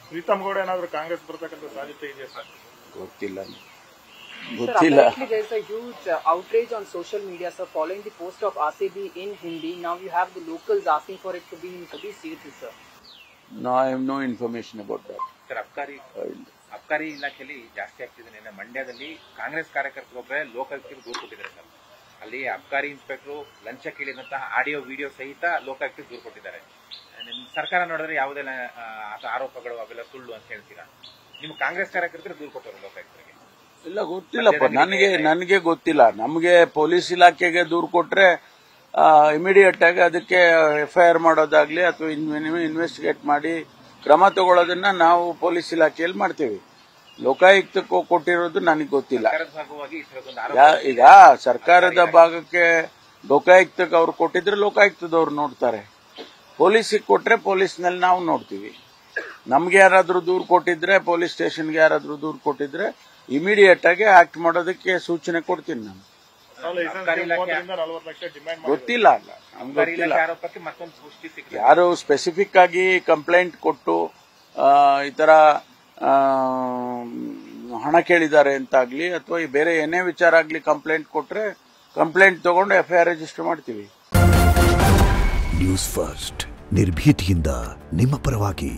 ಪ್ರೀತಮ್ ಗೌಡ ಏನಾದರೂ ಕಾಂಗ್ರೆಸ್ ಬರ್ತಕ್ಕಂಥ ಸಾಧ್ಯತೆ ಇದೆಯಾ ಸರ್? ಗೊತ್ತಿಲ್ಲ. Sir, apparently there is a huge outrage on social media, sir, following the post of RCB in Hindi. Now you have the locals asking for it to be in Kadi seats, sir. No, I have no information about that. Sir, ಅಬ್ಕಾರಿ ಇಲಾಖೆಯಲ್ಲಿ ಜಾಸ್ತಿ ಆಗ್ತಿದೆ. ನಿನ್ನೆ ಮಂಡ್ಯದಲ್ಲಿ ಕಾಂಗ್ರೆಸ್ ಕಾರ್ಯಕರ್ತರೊಬ್ಬರೇ ಲೋಕಾಯುಕ್ತರಿಗೆ ದೂರು ಕೊಟ್ಟಿದ್ದಾರೆ sir. ಅಲ್ಲಿ ಅಬ್ಕಾರಿ inspector ಲಂಚ ಕೇಳಿದಂತಹ ಆಡಿಯೋ ವಿಡಿಯೋ ಸಹಿತ ಲೋಕಾಯುಕ್ತರಿಗೆ ದೂರು ಕೊಟ್ಟಿದ್ದಾರೆ. ಸರ್ಕಾರ ನೋಡಿದ್ರೆ ಯಾವುದೆಲ್ಲ ಆರೋಪಗಳು ಅವೆಲ್ಲ ಸುಳ್ಳು ಅಂತ ಹೇಳ್ತೀರಾ? ನಿಮ್ಮ ಕಾಂಗ್ರೆಸ್ ಕಾರ್ಯಕರ್ತರು ದೂರು ಕೊಟ್ಟರು ಲೋಕಾಯುಕ್ತರಿಗೆ? ಇಲ್ಲ, ಗೊತ್ತಿಲ್ಲಪ್ಪ, ನನಗೆ ಗೊತ್ತಿಲ್ಲ. ನಮಗೆ ಪೊಲೀಸ್ ಇಲಾಖೆಗೆ ದೂರು ಕೊಟ್ರೆ ಇಮಿಡಿಯೇಟ್ ಆಗಿ ಅದಕ್ಕೆ FIR ಮಾಡೋದಾಗ್ಲಿ ಅಥವಾ ಇನ್ವೆಸ್ಟಿಗೇಟ್ ಮಾಡಿ ಕ್ರಮ ತಗೊಳ್ಳೋದನ್ನ ನಾವು ಪೊಲೀಸ್ ಇಲಾಖೆಯಲ್ಲಿ ಮಾಡ್ತೇವೆ. ಲೋಕಾಯುಕ್ತಕ್ಕೂ ಕೊಟ್ಟಿರೋದು ನನಗೆ ಗೊತ್ತಿಲ್ಲ. ಈಗ ಸರ್ಕಾರದ ಭಾಗಕ್ಕೆ ಲೋಕಾಯುಕ್ತಕ್ಕೆ ಅವ್ರು ಕೊಟ್ಟಿದ್ರೆ ಲೋಕಾಯುಕ್ತದವ್ರು ನೋಡ್ತಾರೆ, ಪೊಲೀಸಿಗೆ ಕೊಟ್ರೆ ಪೊಲೀಸ್ನಲ್ಲಿ ನಾವು ನೋಡ್ತೀವಿ. ನಮ್ಗೆ ಯಾರಾದ್ರೂ ದೂರು ಕೊಟ್ಟಿದ್ರೆ, ಪೊಲೀಸ್ ಸ್ಟೇಷನ್ಗೆ ಯಾರಾದ್ರೂ ದೂರು ಕೊಟ್ಟಿದ್ರೆ ಇಮಿಡಿಯೇಟ್ ಆಗಿ ಆಕ್ಟ್ ಮಾಡೋದಕ್ಕೆ ಸೂಚನೆ ಕೊಡ್ತೀನಿ ನಾನು. ಗೊತ್ತಿಲ್ಲ, ಯಾರು ಸ್ಪೆಸಿಫಿಕ್ ಆಗಿ ಕಂಪ್ಲೇಂಟ್ ಕೊಟ್ಟು ಈ ತರ ಹಣ ಕೇಳಿದ್ದಾರೆ ಅಂತಾಗ್ಲಿ ಅಥವಾ ಬೇರೆ ಏನೇ ವಿಚಾರ ಆಗ್ಲಿ ಕಂಪ್ಲೇಂಟ್ ಕೊಟ್ರೆ ಕಂಪ್ಲೇಂಟ್ ತಗೊಂಡು FIR ರಿಜಿಸ್ಟರ್ ಮಾಡ್ತೀವಿ. ನ್ಯೂಸ್ ಫಸ್ಟ್, ನಿರ್ಭೀತಿಯಿಂದ ನಿಮ್ಮ ಪರವಾಗಿ.